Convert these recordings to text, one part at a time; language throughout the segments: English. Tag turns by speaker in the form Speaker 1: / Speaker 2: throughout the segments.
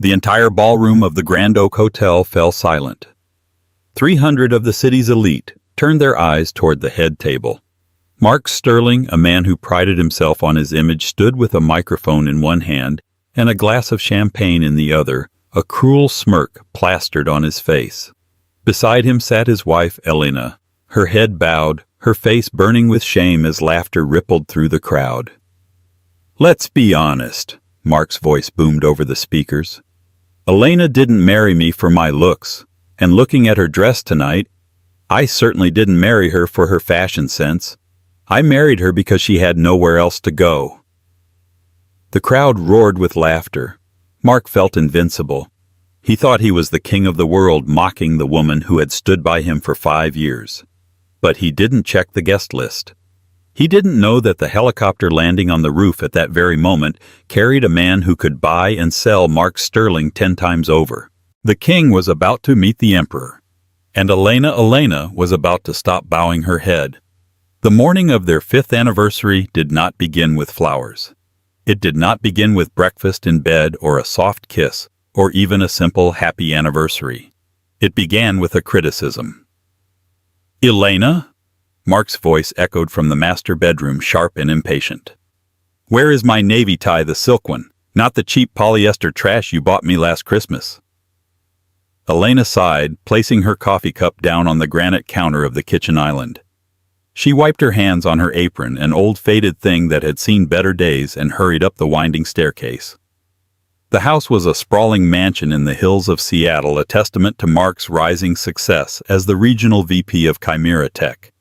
Speaker 1: The entire ballroom of the Grand Oak Hotel fell silent. 300 of the city's elite turned their eyes toward the head table. Mark Sterling, a man who prided himself on his image, stood with a microphone in one hand and a glass of champagne in the other, a cruel smirk plastered on his face. Beside him sat his wife, Elena, her head bowed, her face burning with shame as laughter rippled through the crowd. "Let's be honest," Mark's voice boomed over the speakers. "Elena didn't marry me for my looks, and looking at her dress tonight, I certainly didn't marry her for her fashion sense. I married her because she had nowhere else to go." The crowd roared with laughter. Mark felt invincible. He thought he was the king of the world, mocking the woman who had stood by him for 5 years. But he didn't check the guest list. He didn't know that the helicopter landing on the roof at that very moment carried a man who could buy and sell Mark Sterling 10 times over. The king was about to meet the emperor, and Elena was about to stop bowing her head. The morning of their 5th anniversary did not begin with flowers. It did not begin with breakfast in bed or a soft kiss, or even a simple happy anniversary. It began with a criticism. "Elena?" Mark's voice echoed from the master bedroom, sharp and impatient. "Where is my navy tie, the silk one, not the cheap polyester trash you bought me last Christmas?" Elena sighed, placing her coffee cup down on the granite counter of the kitchen island. She wiped her hands on her apron, an old faded thing that had seen better days, and hurried up the winding staircase. The house was a sprawling mansion in the hills of Seattle, a testament to Mark's rising success as the regional VP of Chimera Tech.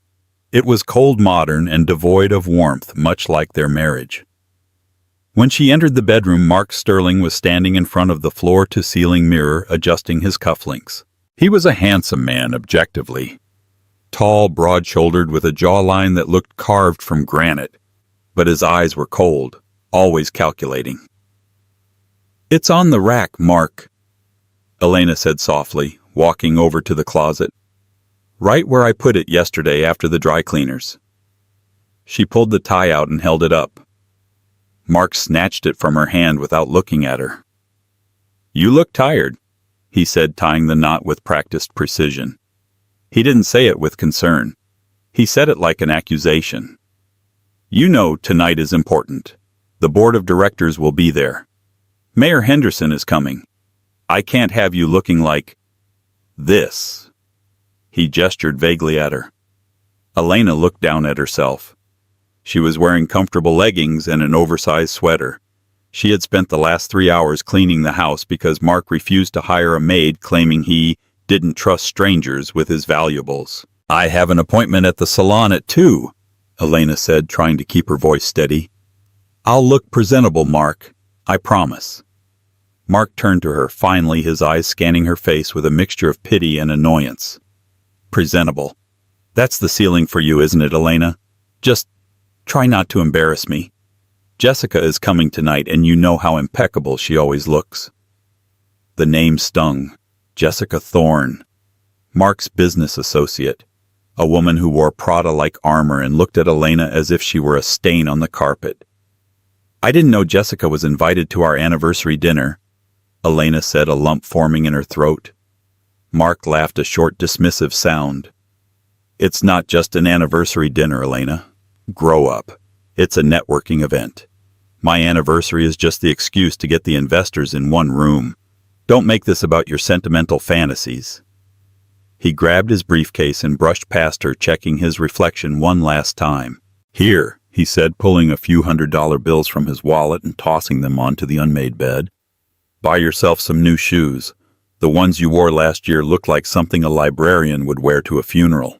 Speaker 1: It was cold, modern, and devoid of warmth, much like their marriage. When she entered the bedroom, Mark Sterling was standing in front of the floor-to-ceiling mirror, adjusting his cufflinks. He was a handsome man, objectively. Tall, broad-shouldered, with a jawline that looked carved from granite, but his eyes were cold, always calculating. "It's on the rack, Mark," Elena said softly, walking over to the closet. "Right where I put it yesterday after the dry cleaners." She pulled the tie out and held it up. Mark snatched it from her hand without looking at her. "You look tired," he said, tying the knot with practiced precision. He didn't say it with concern. He said it like an accusation. "You know tonight is important. The board of directors will be there. Mayor Henderson is coming. I can't have you looking like this." He gestured vaguely at her. Elena looked down at herself. She was wearing comfortable leggings and an oversized sweater. She had spent the last 3 hours cleaning the house because Mark refused to hire a maid, claiming he didn't trust strangers with his valuables. "I have an appointment at the salon at 2, Elena said, trying to keep her voice steady. "I'll look presentable, Mark. I promise." Mark turned to her, finally, his eyes scanning her face with a mixture of pity and annoyance. "Presentable. That's the ceiling for you, isn't it, Elena? Just try not to embarrass me. Jessica is coming tonight, and you know how impeccable she always looks." The name stung. Jessica Thorne. Mark's business associate. A woman who wore Prada-like armor and looked at Elena as if she were a stain on the carpet. "I didn't know Jessica was invited to our anniversary dinner," Elena said, a lump forming in her throat. Mark laughed, a short, dismissive sound. "It's not just an anniversary dinner, Elena. Grow up. It's a networking event. My anniversary is just the excuse to get the investors in one room. Don't make this about your sentimental fantasies." He grabbed his briefcase and brushed past her, checking his reflection one last time. "Here," he said, pulling a few $100 bills from his wallet and tossing them onto the unmade bed. "Buy yourself some new shoes. The ones you wore last year look like something a librarian would wear to a funeral."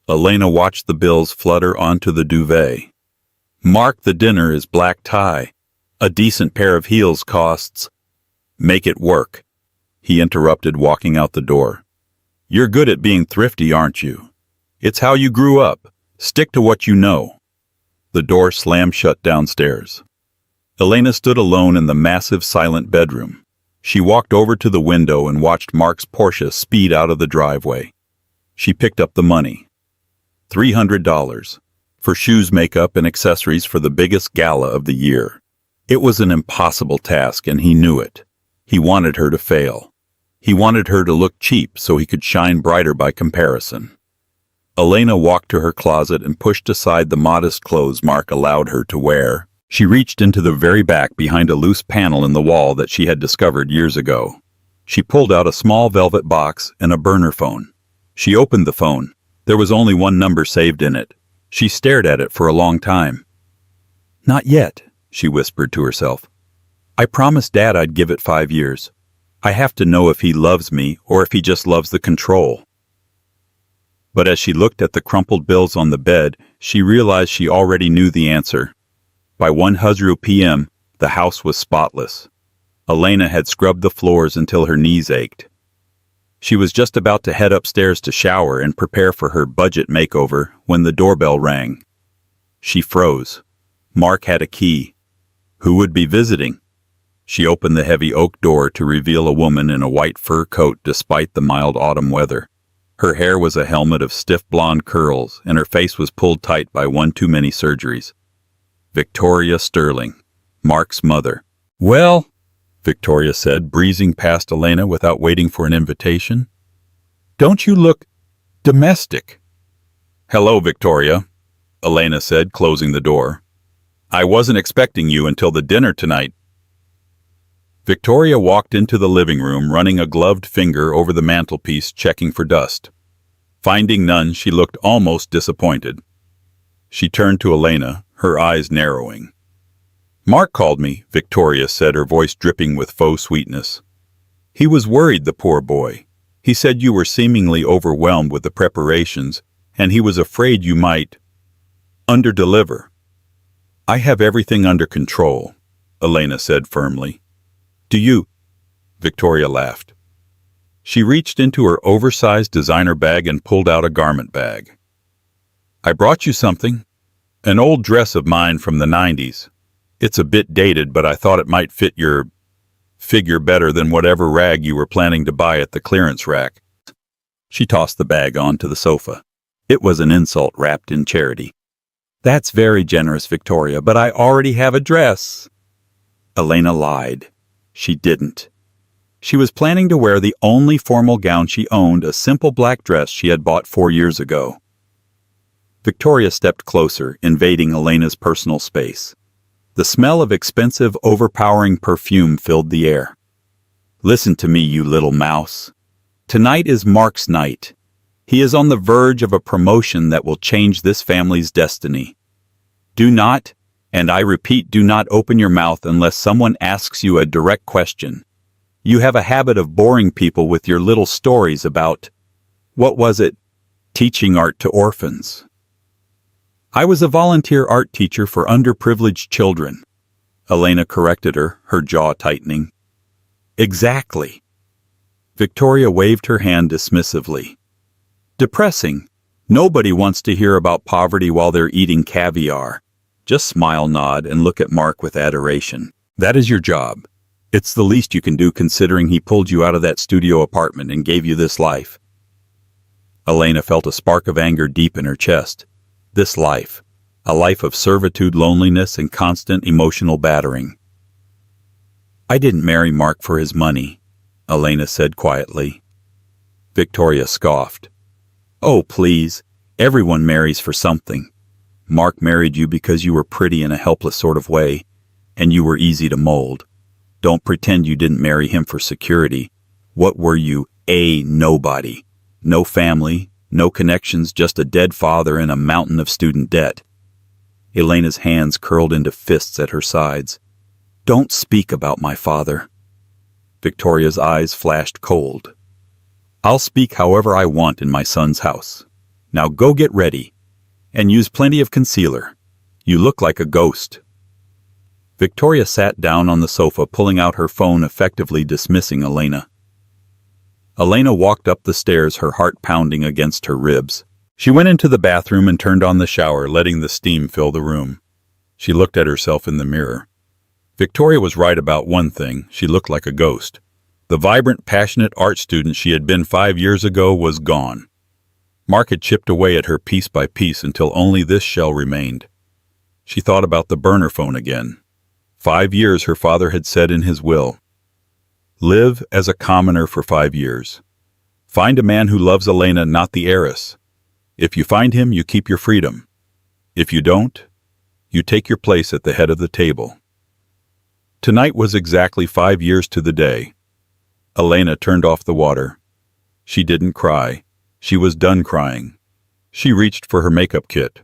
Speaker 1: Elena watched the bills flutter onto the duvet. "Mark, the dinner is black tie. A decent pair of heels costs—" "Make it work," he interrupted, walking out the door. "You're good at being thrifty, aren't you? It's how you grew up. Stick to what you know." The door slammed shut downstairs. Elena stood alone in the massive, silent bedroom. She walked over to the window and watched Mark's Porsche speed out of the driveway. She picked up the money. $300. For shoes, makeup, and accessories for the biggest gala of the year. It was an impossible task, and he knew it. He wanted her to fail. He wanted her to look cheap so he could shine brighter by comparison. Elena walked to her closet and pushed aside the modest clothes Mark allowed her to wear. She reached into the very back behind a loose panel in the wall that she had discovered years ago. She pulled out a small velvet box and a burner phone. She opened the phone. There was only one number saved in it. She stared at it for a long time. "Not yet," she whispered to herself. "I promised Dad I'd give it 5 years. I have to know if he loves me or if he just loves the control." But as she looked at the crumpled bills on the bed, she realized she already knew the answer. By 1:00 p.m., the house was spotless. Elena had scrubbed the floors until her knees ached. She was just about to head upstairs to shower and prepare for her budget makeover when the doorbell rang. She froze. Mark had a key. Who would be visiting? She opened the heavy oak door to reveal a woman in a white fur coat despite the mild autumn weather. Her hair was a helmet of stiff blonde curls, and her face was pulled tight by one too many surgeries. Victoria Sterling, Mark's mother. "Well," Victoria said, breezing past Elena without waiting for an invitation. "Don't you look domestic?" "Hello, Victoria," Elena said, closing the door. "I wasn't expecting you until the dinner tonight." Victoria walked into the living room, running a gloved finger over the mantelpiece, checking for dust. Finding none, she looked almost disappointed. She turned to Elena, her eyes narrowing. "Mark called me," Victoria said, her voice dripping with faux sweetness. "He was worried, the poor boy. He said you were seemingly overwhelmed with the preparations, and he was afraid you might underdeliver." "I have everything under control," Elena said firmly. "Do you?" Victoria laughed. She reached into her oversized designer bag and pulled out a garment bag. "I brought you something. An old dress of mine from the 90s. It's a bit dated, but I thought it might fit your figure better than whatever rag you were planning to buy at the clearance rack." She tossed the bag onto the sofa. It was an insult wrapped in charity. "That's very generous, Victoria, but I already have a dress." Elena lied. She didn't. She was planning to wear the only formal gown she owned, a simple black dress she had bought 4 years ago. Victoria stepped closer, invading Elena's personal space. The smell of expensive, overpowering perfume filled the air. "Listen to me, you little mouse. Tonight is Mark's night. He is on the verge of a promotion that will change this family's destiny. Do not, and I repeat, do not open your mouth unless someone asks you a direct question. You have a habit of boring people with your little stories about, what was it, teaching art to orphans." "I was a volunteer art teacher for underprivileged children," Elena corrected her, her jaw tightening. "Exactly." Victoria waved her hand dismissively. "Depressing. Nobody wants to hear about poverty while they're eating caviar. Just smile, nod, and look at Mark with adoration. That is your job. It's the least you can do considering he pulled you out of that studio apartment and gave you this life." Elena felt a spark of anger deep in her chest. This life. A life of servitude, loneliness, and constant emotional battering. "I didn't marry Mark for his money," Elena said quietly. Victoria scoffed. "Oh, please. Everyone marries for something. Mark married you because you were pretty in a helpless sort of way, and you were easy to mold. Don't pretend you didn't marry him for security. What were you? A nobody. No family, no connections, just a dead father and a mountain of student debt." Elena's hands curled into fists at her sides. "Don't speak about my father." Victoria's eyes flashed cold. "I'll speak however I want in my son's house. Now go get ready. And use plenty of concealer. You look like a ghost." Victoria sat down on the sofa, pulling out her phone, effectively dismissing Elena. Elena walked up the stairs, her heart pounding against her ribs. She went into the bathroom and turned on the shower, letting the steam fill the room. She looked at herself in the mirror. Victoria was right about one thing: she looked like a ghost. The vibrant, passionate art student she had been 5 years ago was gone. Mark had chipped away at her piece by piece until only this shell remained. She thought about the burner phone again. 5 years, her father had said in his will. Live as a commoner for 5 years. Find a man who loves Elena, not the heiress. If you find him, you keep your freedom. If you don't, you take your place at the head of the table. Tonight was exactly 5 years to the day. Elena turned off the water. She didn't cry. She was done crying. She reached for her makeup kit.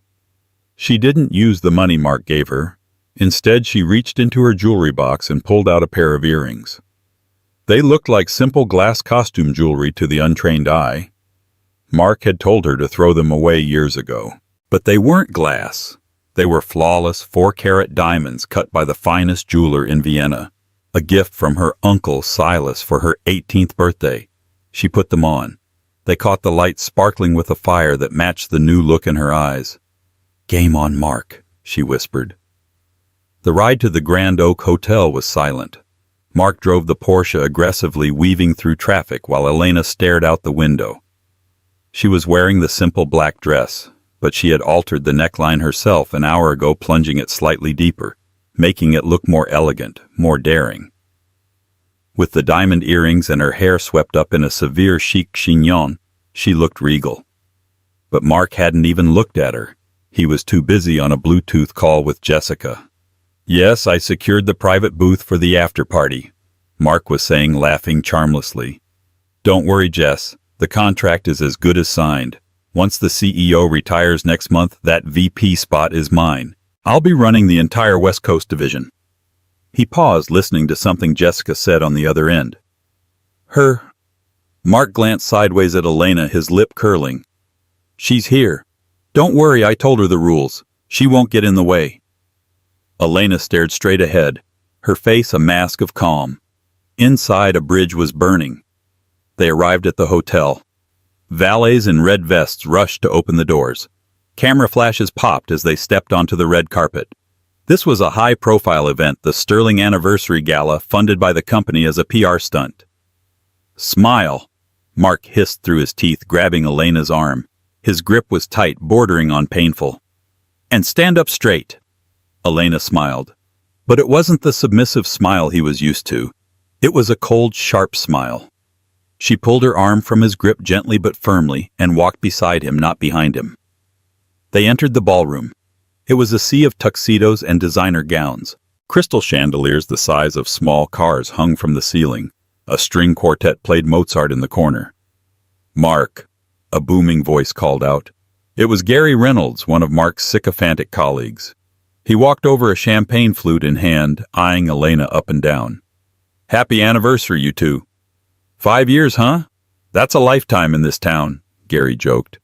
Speaker 1: She didn't use the money Mark gave her. Instead, she reached into her jewelry box and pulled out a pair of earrings. They looked like simple glass costume jewelry to the untrained eye. Mark had told her to throw them away years ago. But they weren't glass. They were flawless 4-carat diamonds cut by the finest jeweler in Vienna. A gift from her uncle Silas for her 18th birthday. She put them on. They caught the light sparkling with a fire that matched the new look in her eyes. "Game on, Mark," she whispered. The ride to the Grand Oak Hotel was silent. Mark drove the Porsche aggressively, weaving through traffic while Elena stared out the window. She was wearing the simple black dress, but she had altered the neckline herself an hour ago, plunging it slightly deeper, making it look more elegant, more daring. With the diamond earrings and her hair swept up in a severe chic chignon, she looked regal. But Mark hadn't even looked at her. He was too busy on a Bluetooth call with Jessica. "Yes, I secured the private booth for the after-party," Mark was saying, laughing charmlessly. "Don't worry, Jess. The contract is as good as signed. Once the CEO retires next month, that VP spot is mine. I'll be running the entire West Coast division." He paused, listening to something Jessica said on the other end. Mark glanced sideways at Elena, his lip curling. "She's here. Don't worry, I told her the rules. She won't get in the way." Elena stared straight ahead, her face a mask of calm. Inside, a bridge was burning. They arrived at the hotel. Valets in red vests rushed to open the doors. Camera flashes popped as they stepped onto the red carpet. This was a high-profile event, the Sterling Anniversary Gala, funded by the company as a PR stunt. "Smile," Mark hissed through his teeth, grabbing Elena's arm. His grip was tight, bordering on painful. "And stand up straight." Elena smiled. But it wasn't the submissive smile he was used to. It was a cold, sharp smile. She pulled her arm from his grip gently but firmly and walked beside him, not behind him. They entered the ballroom. It was a sea of tuxedos and designer gowns. Crystal chandeliers the size of small cars hung from the ceiling. A string quartet played Mozart in the corner. "Mark," a booming voice called out. It was Gary Reynolds, one of Mark's sycophantic colleagues. He walked over, a champagne flute in hand, eyeing Elena up and down. "Happy anniversary, you two." 5 years, huh? That's a lifetime in this town," Gary joked.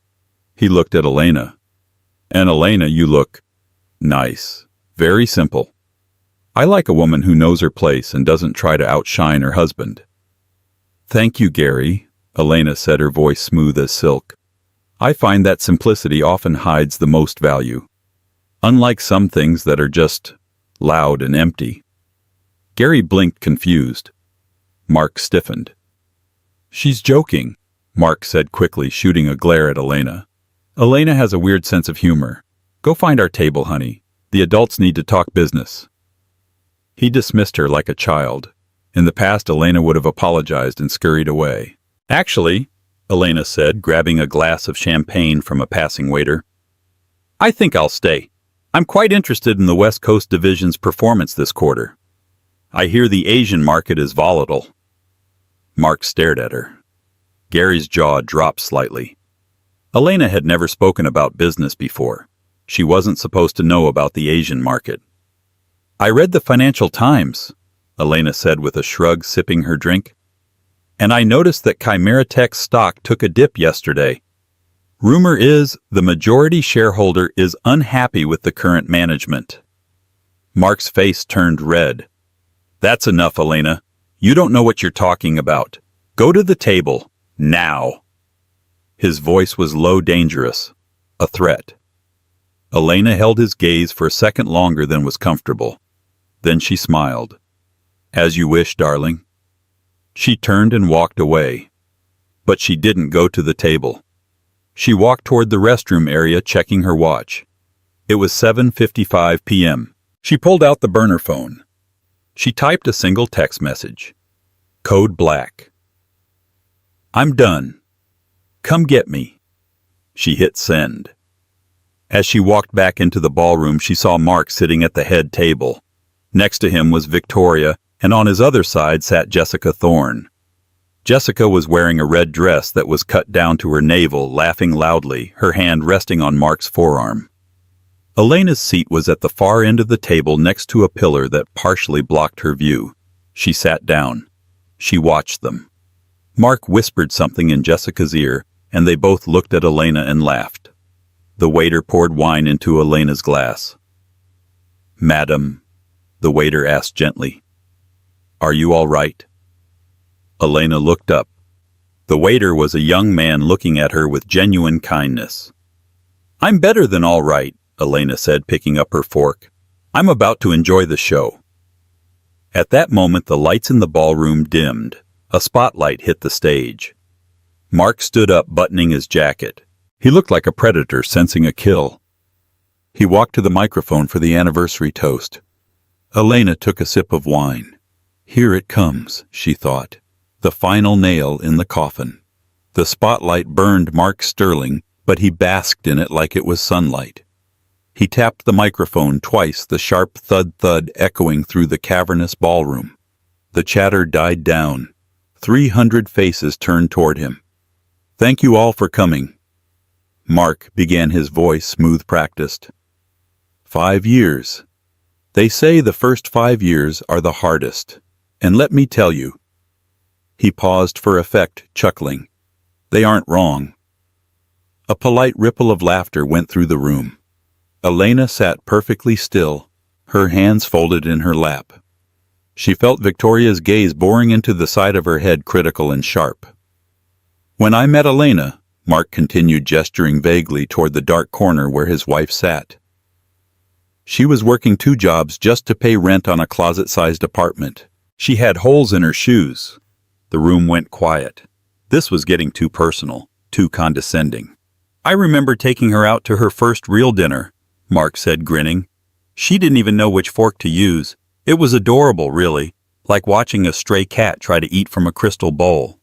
Speaker 1: He looked at Elena. "And Elena, you look nice. Very simple. I like a woman who knows her place and doesn't try to outshine her husband." "Thank you, Gary," Elena said, her voice smooth as silk. "I find that simplicity often hides the most value. Unlike some things that are just loud and empty." Gary blinked, confused. Mark stiffened. "She's joking," Mark said quickly, shooting a glare at Elena. "Elena has a weird sense of humor. Go find our table, honey. The adults need to talk business." He dismissed her like a child. In the past, Elena would have apologized and scurried away. "Actually," Elena said, grabbing a glass of champagne from a passing waiter, "I think I'll stay. I'm quite interested in the West Coast Division's performance this quarter. I hear the Asian market is volatile." Mark stared at her. Gary's jaw dropped slightly. Elena had never spoken about business before. She wasn't supposed to know about the Asian market. "I read the Financial Times," Elena said with a shrug, sipping her drink. "And I noticed that Chimera Tech's stock took a dip yesterday. Rumor is the majority shareholder is unhappy with the current management." Mark's face turned red. "That's enough, Elena. You don't know what you're talking about. Go to the table, now." His voice was low, dangerous, a threat. Elena held his gaze for a second longer than was comfortable. Then she smiled. "As you wish, darling." She turned and walked away. But she didn't go to the table. She walked toward the restroom area, checking her watch. It was 7:55 p.m. She pulled out the burner phone. She typed a single text message. Code Black. I'm done. Come get me. She hit send. As she walked back into the ballroom, she saw Mark sitting at the head table. Next to him was Victoria, and on his other side sat Jessica Thorne. Jessica was wearing a red dress that was cut down to her navel, laughing loudly, her hand resting on Mark's forearm. Elena's seat was at the far end of the table next to a pillar that partially blocked her view. She sat down. She watched them. Mark whispered something in Jessica's ear, and they both looked at Elena and laughed. The waiter poured wine into Elena's glass. "Madam," the waiter asked gently, "are you all right?" Elena looked up. The waiter was a young man looking at her with genuine kindness. "I'm better than all right," Elena said, picking up her fork. "I'm about to enjoy the show." At that moment, the lights in the ballroom dimmed. A spotlight hit the stage. Mark stood up, buttoning his jacket. He looked like a predator sensing a kill. He walked to the microphone for the anniversary toast. Elena took a sip of wine. Here it comes, she thought. The final nail in the coffin. The spotlight burned Mark Sterling, but he basked in it like it was sunlight. He tapped the microphone twice, the sharp thud-thud echoing through the cavernous ballroom. The chatter died down. 300 faces turned toward him. "Thank you all for coming." Mark began, his voice smooth-practiced. 5 years. They say the first 5 years are the hardest. And let me tell you. He paused for effect, chuckling. They aren't wrong. A polite ripple of laughter went through the room. Elena sat perfectly still, her hands folded in her lap. She felt Victoria's gaze boring into the side of her head, critical and sharp. "When I met Elena," Mark continued, gesturing vaguely toward the dark corner where his wife sat, "she was working 2 jobs just to pay rent on a closet-sized apartment. She had holes in her shoes." The room went quiet. This was getting too personal, too condescending. "I remember taking her out to her first real dinner," Mark said, grinning. "She didn't even know which fork to use. It was adorable, really, like watching a stray cat try to eat from a crystal bowl."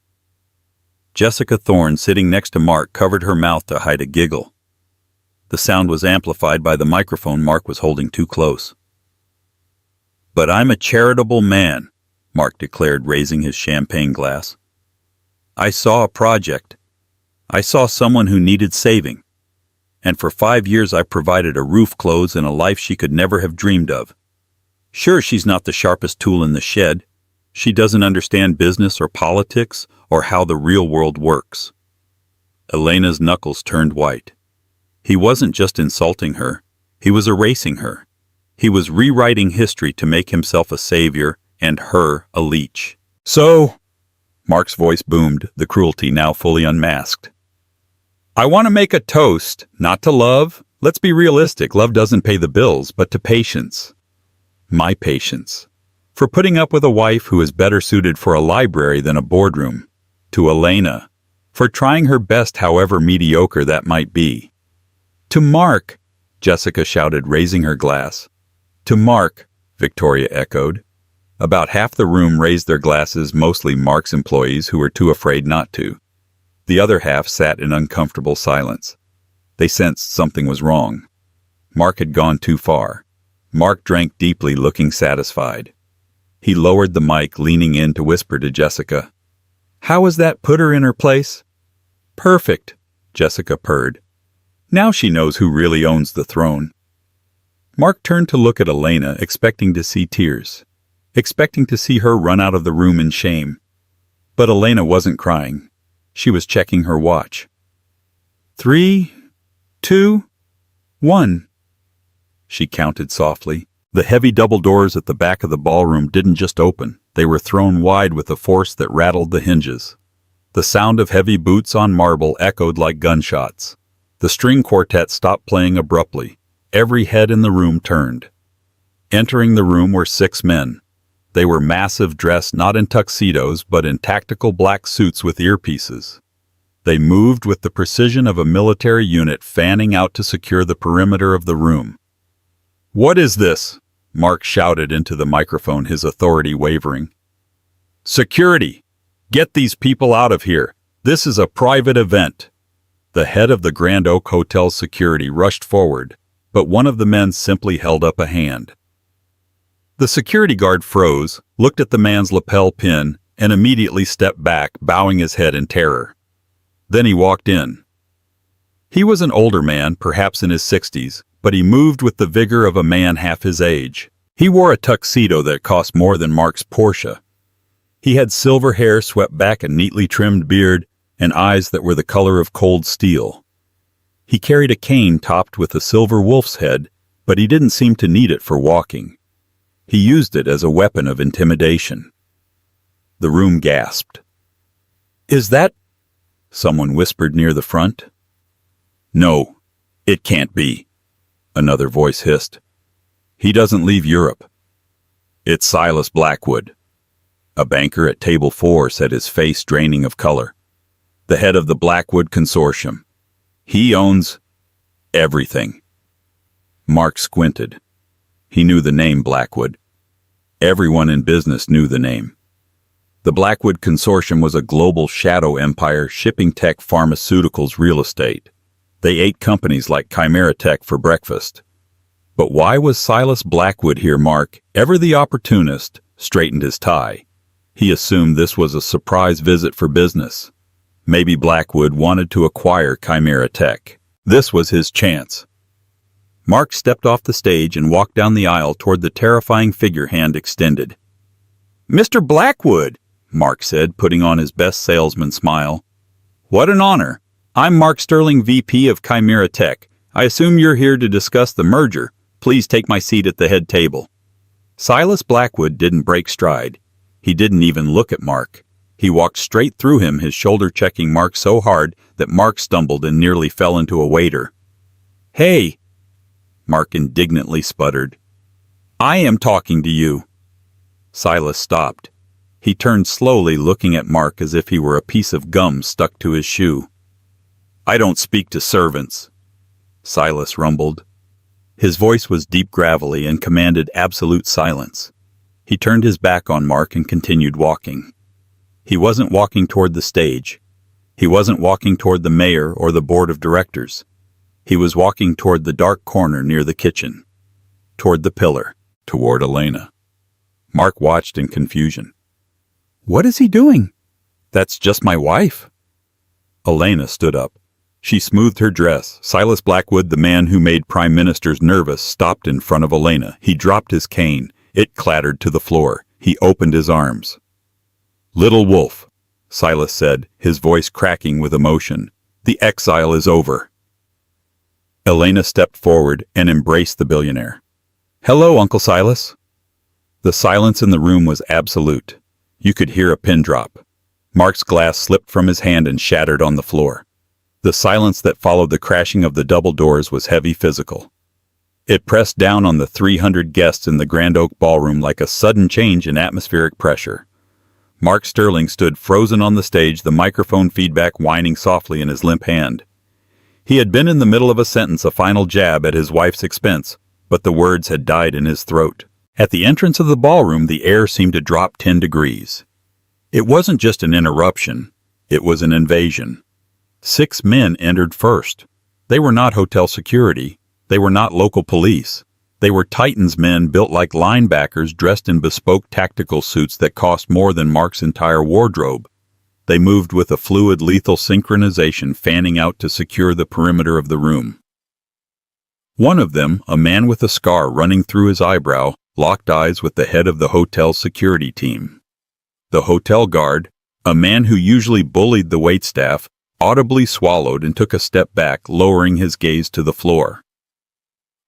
Speaker 1: Jessica Thorne, sitting next to Mark, covered her mouth to hide a giggle. The sound was amplified by the microphone Mark was holding too close. "But I'm a charitable man," Mark declared, raising his champagne glass. "I saw a project. I saw someone who needed saving. And for 5 years I provided a roof, clothes, and a life she could never have dreamed of. Sure, she's not the sharpest tool in the shed. She doesn't understand business or politics or how the real world works." Elena's knuckles turned white. He wasn't just insulting her. He was erasing her. He was rewriting history to make himself a savior and her a leech. "So," Mark's voice boomed, the cruelty now fully unmasked, "I want to make a toast, not to love. Let's be realistic. Love doesn't pay the bills, but to patience. My patience. For putting up with a wife who is better suited for a library than a boardroom. To Elena. For trying her best, however mediocre that might be. To Mark," Jessica shouted, raising her glass. "To Mark," Victoria echoed. About half the room raised their glasses, mostly Mark's employees who were too afraid not to. The other half sat in uncomfortable silence. They sensed something was wrong. Mark had gone too far. Mark drank deeply, looking satisfied. He lowered the mic, leaning in to whisper to Jessica. "How has that put her in her place?" "Perfect," Jessica purred. "Now she knows who really owns the throne." Mark turned to look at Elena, expecting to see tears, expecting to see her run out of the room in shame. But Elena wasn't crying. She was checking her watch. 3, 2, 1. She counted softly. The heavy double doors at the back of the ballroom didn't just open. They were thrown wide with a force that rattled the hinges. The sound of heavy boots on marble echoed like gunshots. The string quartet stopped playing abruptly. Every head in the room turned. Entering the room were 6 men. They were massive, dressed not in tuxedos but in tactical black suits with earpieces. They moved with the precision of a military unit fanning out to secure the perimeter of the room. "What is this?" Mark shouted into the microphone, his authority wavering. "Security! Get these people out of here. This is a private event." The head of the Grand Oak Hotel's security rushed forward, but one of the men simply held up a hand. The security guard froze, looked at the man's lapel pin, and immediately stepped back, bowing his head in terror. Then he walked in. He was an older man, perhaps in his 60s, but he moved with the vigor of a man half his age. He wore a tuxedo that cost more than Mark's Porsche. He had silver hair swept back, a neatly trimmed beard, and eyes that were the color of cold steel. He carried a cane topped with a silver wolf's head, but he didn't seem to need it for walking. He used it as a weapon of intimidation. The room gasped. "Is that—" someone whispered near the front. "No, it can't be," another voice hissed. "He doesn't leave Europe. It's Silas Blackwood." A banker at table 4 said, his face draining of color. "The head of the Blackwood Consortium. He owns everything." Mark squinted. He knew the name Blackwood. Everyone in business knew the name. The Blackwood Consortium was a global shadow empire shipping tech, pharmaceuticals, real estate. They ate companies like Chimera Tech for breakfast. But why was Silas Blackwood here? Mark, ever the opportunist, straightened his tie. He assumed this was a surprise visit for business. Maybe Blackwood wanted to acquire Chimera Tech. This was his chance. Mark stepped off the stage and walked down the aisle toward the terrifying figure, hand extended. "Mr. Blackwood," Mark said, putting on his best salesman smile. "What an honor. I'm Mark Sterling, VP of Chimera Tech. I assume you're here to discuss the merger. Please take my seat at the head table." Silas Blackwood didn't break stride. He didn't even look at Mark. He walked straight through him, his shoulder checking Mark so hard that Mark stumbled and nearly fell into a waiter. "Hey," Mark indignantly sputtered. "I am talking to you." Silas stopped. He turned slowly, looking at Mark as if he were a piece of gum stuck to his shoe. "I don't speak to servants," Silas rumbled. His voice was deep, gravelly, and commanded absolute silence. He turned his back on Mark and continued walking. He wasn't walking toward the stage. He wasn't walking toward the mayor or the board of directors. He was walking toward the dark corner near the kitchen, toward the pillar, toward Elena. Mark watched in confusion. "What is he doing?" "That's just my wife." Elena stood up. She smoothed her dress. Silas Blackwood, the man who made prime ministers nervous, stopped in front of Elena. He dropped his cane. It clattered to the floor. He opened his arms. "Little wolf," Silas said, his voice cracking with emotion. "The exile is over." Elena stepped forward and embraced the billionaire. "Hello, Uncle Silas." The silence in the room was absolute. You could hear a pin drop. Mark's glass slipped from his hand and shattered on the floor. The silence that followed the crashing of the double doors was heavy, physical. It pressed down on the 300 guests in the Grand Oak Ballroom like a sudden change in atmospheric pressure. Mark Sterling stood frozen on the stage, the microphone feedback whining softly in his limp hand. He had been in the middle of a sentence, a final jab at his wife's expense, but the words had died in his throat. At the entrance of the ballroom, the air seemed to drop 10 degrees. It wasn't just an interruption, it was an invasion. 6 men entered first. They were not hotel security. They were not local police. They were Titans men built like linebackers, dressed in bespoke tactical suits that cost more than Mark's entire wardrobe. They moved with a fluid, lethal synchronization, fanning out to secure the perimeter of the room. One of them, a man with a scar running through his eyebrow, locked eyes with the head of the hotel's security team. The hotel guard, a man who usually bullied the waitstaff, audibly swallowed and took a step back, lowering his gaze to the floor.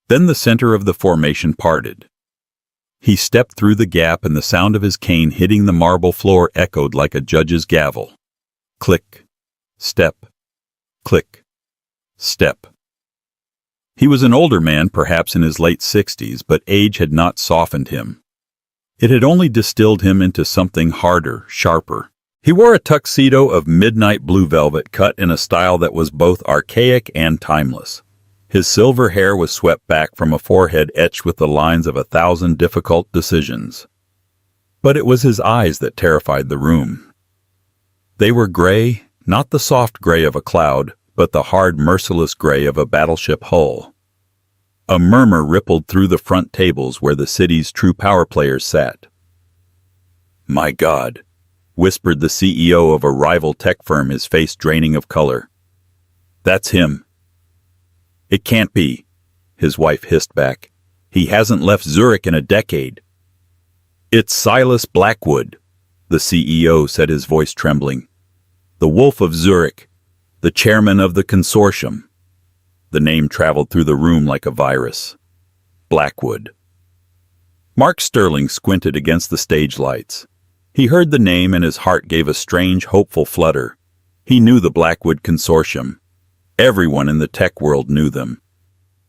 Speaker 1: Then the center of the formation parted. He stepped through the gap, and the sound of his cane hitting the marble floor echoed like a judge's gavel. Click, step, click, step. He was an older man, perhaps in his late 60s, but age had not softened him. It had only distilled him into something harder, sharper. He wore a tuxedo of midnight blue velvet cut in a style that was both archaic and timeless. His silver hair was swept back from a forehead etched with the lines of 1,000 difficult decisions. But it was his eyes that terrified the room. They were gray, not the soft gray of a cloud, but the hard, merciless gray of a battleship hull. A murmur rippled through the front tables where the city's true power players sat. "My God," whispered the CEO of a rival tech firm, his face draining of color. "That's him." "It can't be," his wife hissed back. "He hasn't left Zurich in a decade." "It's Silas Blackwood," the CEO said, his voice trembling. "The Wolf of Zurich, the chairman of the consortium." The name traveled through the room like a virus. Blackwood. Mark Sterling squinted against the stage lights. He heard the name and his heart gave a strange, hopeful flutter. He knew the Blackwood consortium. Everyone in the tech world knew them.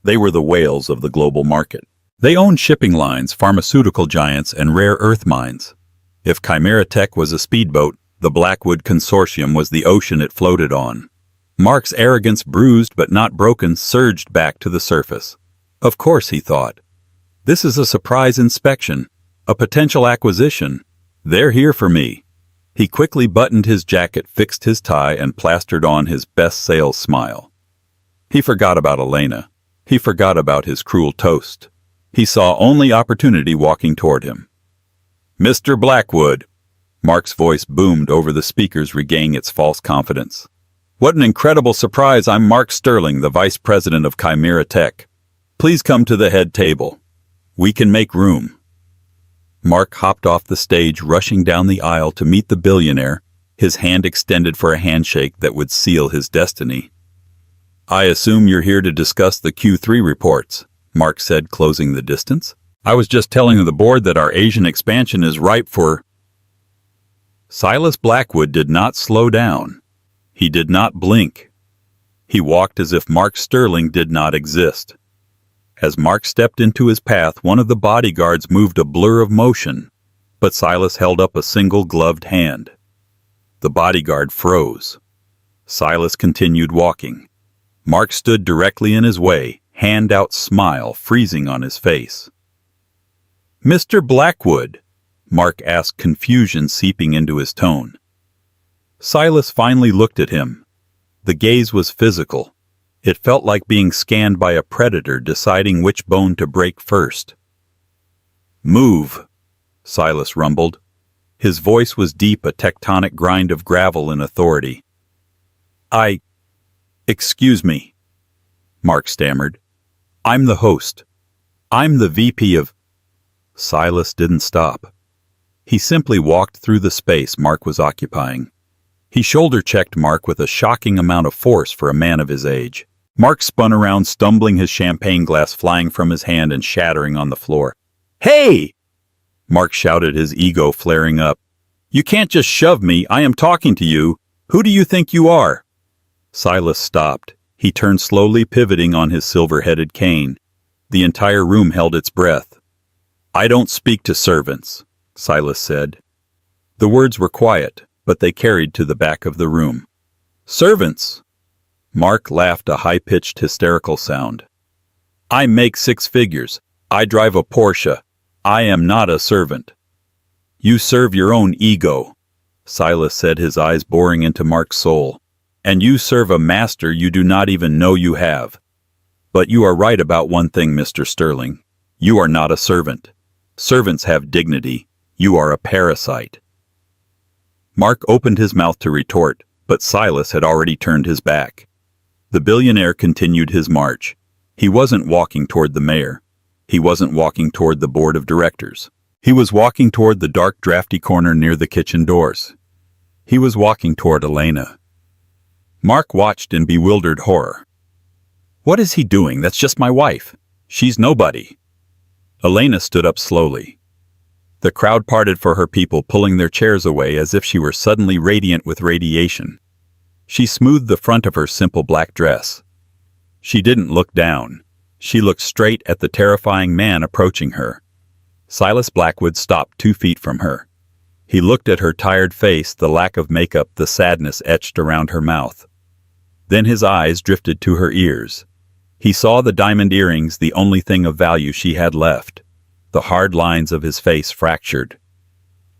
Speaker 1: They were the whales of the global market. They owned shipping lines, pharmaceutical giants, and rare earth mines. If Chimera Tech was a speedboat, the Blackwood consortium was the ocean it floated on. Mark's arrogance, bruised but not broken, surged back to the surface. Of course, he thought. This is a surprise inspection, a potential acquisition. They're here for me. He quickly buttoned his jacket, fixed his tie, and plastered on his best sales smile. He forgot about Elena. He forgot about his cruel toast. He saw only opportunity walking toward him. "Mr. Blackwood," Mark's voice boomed over the speakers, regaining its false confidence. "What an incredible surprise! I'm Mark Sterling, the Vice President of Chimera Tech. Please come to the head table. We can make room." Mark hopped off the stage, rushing down the aisle to meet the billionaire, his hand extended for a handshake that would seal his destiny. "I assume you're here to discuss the Q3 reports," Mark said, closing the distance. "I was just telling the board that our Asian expansion is ripe for—" Silas Blackwood did not slow down. He did not blink. He walked as if Mark Sterling did not exist. As Mark stepped into his path, one of the bodyguards moved a blur of motion, but Silas held up a single gloved hand. The bodyguard froze. Silas continued walking. Mark stood directly in his way, hand out, smile freezing on his face. "Mr. Blackwood," Mark asked, confusion seeping into his tone. Silas finally looked at him. The gaze was physical. It felt like being scanned by a predator deciding which bone to break first. "Move," Silas rumbled. His voice was deep, a tectonic grind of gravel and authority. Excuse me," Mark stammered. "I'm the host. I'm the VP of—" Silas didn't stop. He simply walked through the space Mark was occupying. He shoulder-checked Mark with a shocking amount of force for a man of his age. Mark spun around, stumbling, his champagne glass flying from his hand and shattering on the floor. "Hey!" Mark shouted, his ego flaring up. "You can't just shove me. I am talking to you. Who do you think you are?" Silas stopped. He turned slowly, pivoting on his silver-headed cane. The entire room held its breath. "I don't speak to servants," Silas said. The words were quiet, but they carried to the back of the room. "Servants!" Mark laughed, a high-pitched, hysterical sound. "I make 6 figures. I drive a Porsche. I am not a servant." "You serve your own ego," Silas said, his eyes boring into Mark's soul. "And you serve a master you do not even know you have. But you are right about one thing, Mr. Sterling. You are not a servant. Servants have dignity. You are a parasite." Mark opened his mouth to retort, but Silas had already turned his back. The billionaire continued his march. He wasn't walking toward the mayor. He wasn't walking toward the board of directors. He was walking toward the dark, drafty corner near the kitchen doors. He was walking toward Elena. Mark watched in bewildered horror. "What is he doing? That's just my wife. She's nobody." Elena stood up slowly. The crowd parted for her people, pulling their chairs away as if she were suddenly radiant with radiation. She smoothed the front of her simple black dress. She didn't look down. She looked straight at the terrifying man approaching her. Silas Blackwood stopped 2 feet from her. He looked at her tired face, the lack of makeup, the sadness etched around her mouth. Then his eyes drifted to her ears. He saw the diamond earrings, the only thing of value she had left. The hard lines of his face fractured.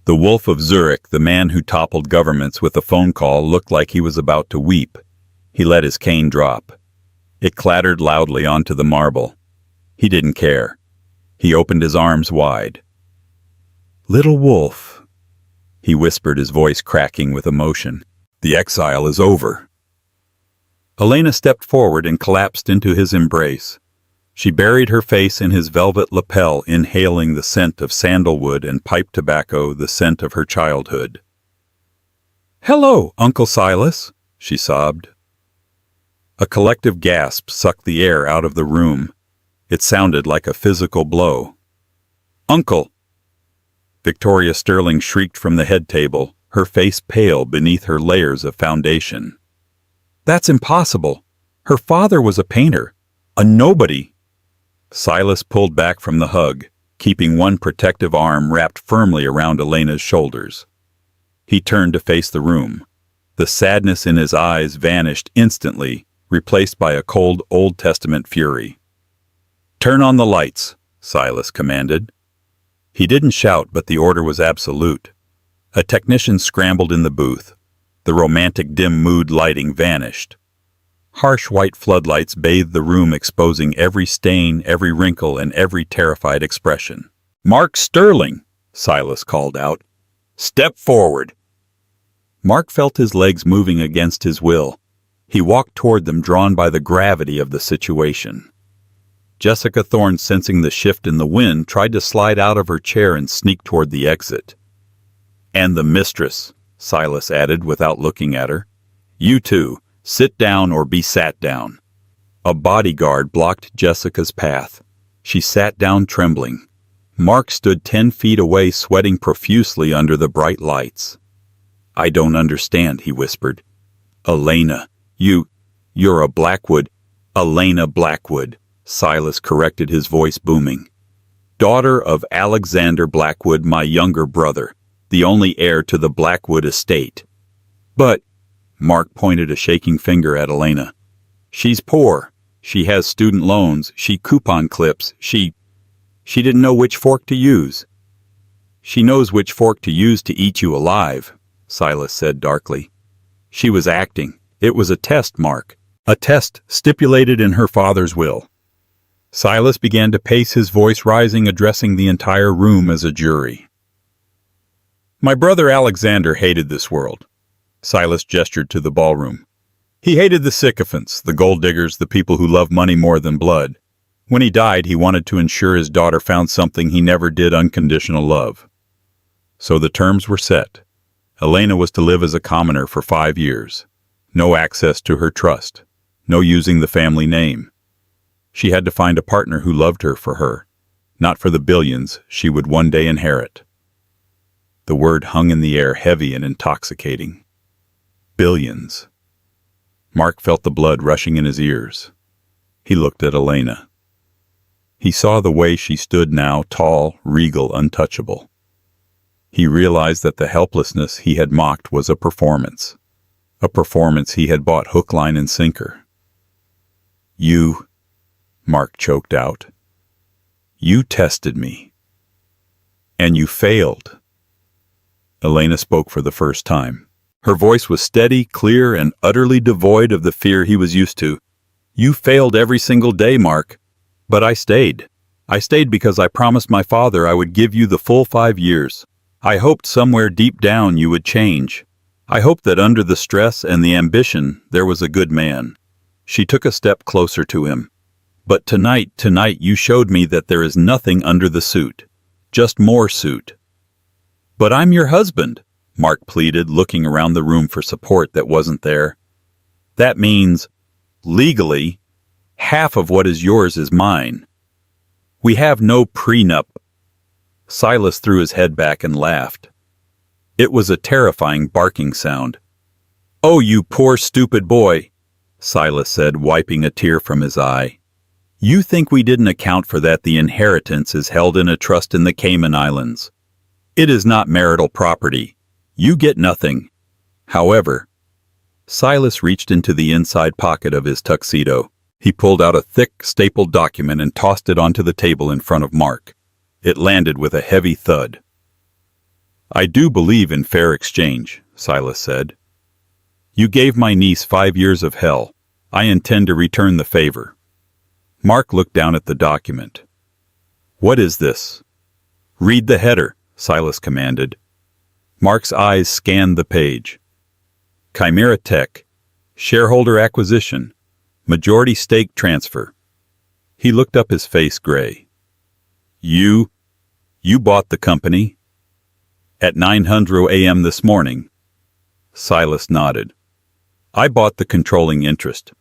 Speaker 1: The Wolf of Zurich, the man who toppled governments with a phone call, looked like he was about to weep. He let his cane drop. It clattered loudly onto the marble. He didn't care. He opened his arms wide. "Little wolf," he whispered, his voice cracking with emotion. "The exile is over." Elena stepped forward and collapsed into his embrace. She buried her face in his velvet lapel, inhaling the scent of sandalwood and pipe tobacco, the scent of her childhood. "Hello, Uncle Silas," she sobbed. A collective gasp sucked the air out of the room. It sounded like a physical blow. "Uncle!" Victoria Sterling shrieked from the head table, her face pale beneath her layers of foundation. "That's impossible. Her father was a painter, a nobody." Silas pulled back from the hug, keeping one protective arm wrapped firmly around Elena's shoulders. He turned to face the room. The sadness in his eyes vanished instantly, replaced by a cold Old Testament fury. "Turn on the lights," Silas commanded. He didn't shout, but the order was absolute. A technician scrambled in the booth. The romantic dim mood lighting vanished. Harsh white floodlights bathed the room, exposing every stain, every wrinkle, and every terrified expression. "Mark Sterling," Silas called out. "Step forward." Mark felt his legs moving against his will. He walked toward them, drawn by the gravity of the situation. Jessica Thorne, sensing the shift in the wind, tried to slide out of her chair and sneak toward the exit. "And the mistress," Silas added without looking at her. "You two, sit down or be sat down." A bodyguard blocked Jessica's path. She sat down, trembling. Mark stood 10 feet away, sweating profusely under the bright lights. "I don't understand," he whispered. "Elena, you're a Blackwood." "Elena Blackwood," Silas corrected, his voice booming. "Daughter of Alexander Blackwood, my younger brother, the only heir to the Blackwood estate." "But," Mark pointed a shaking finger at Elena, "she's poor. She has student loans. She coupon clips. She didn't know which fork to use." "She knows which fork to use to eat you alive," Silas said darkly. "She was acting. It was a test, Mark. A test stipulated in her father's will." Silas began to pace, his voice rising, addressing the entire room as a jury. "My brother Alexander hated this world." Silas gestured to the ballroom. "He hated the sycophants, the gold diggers, the people who love money more than blood. When he died, he wanted to ensure his daughter found something he never did: unconditional love. So the terms were set. Elena was to live as a commoner for 5 years. No access to her trust. No using the family name. She had to find a partner who loved her for her, not for the billions she would one day inherit. The word hung in the air, heavy and intoxicating. Billions. Mark felt the blood rushing in his ears. He looked at Elena. He saw the way she stood now, tall, regal, untouchable. He realized that the helplessness he had mocked was a performance he had bought hook, line, and sinker. "You," Mark choked out, "you tested me. And you failed." Elena spoke for the first time. Her voice was steady, clear, and utterly devoid of the fear he was used to. "You failed every single day, Mark. But I stayed. I stayed because I promised my father I would give you the full 5 years. I hoped somewhere deep down you would change. I hoped that under the stress and the ambition there was a good man." She took a step closer to him. "But tonight you showed me that there is nothing under the suit. Just more suit." "But I'm your husband," Mark pleaded, looking around the room for support that wasn't there. "That means, legally, half of what is yours is mine. We have no prenup." Silas threw his head back and laughed. It was a terrifying barking sound. "Oh, you poor stupid boy," Silas said, wiping a tear from his eye. "You think we didn't account for that the inheritance is held in a trust in the Cayman Islands. It is not marital property. You get nothing. However," Silas reached into the inside pocket of his tuxedo. He pulled out a thick, stapled document and tossed it onto the table in front of Mark. It landed with a heavy thud. I do believe in fair exchange, Silas said. You gave my niece 5 years of hell. I intend to return the favor. Mark looked down at the document. What is this? Read the header, Silas commanded. Mark's eyes scanned the page. Chimera Tech, shareholder acquisition, majority stake transfer. He looked up, his face gray. You bought the company? At 9:00 a.m. this morning. Silas nodded. I bought the controlling interest.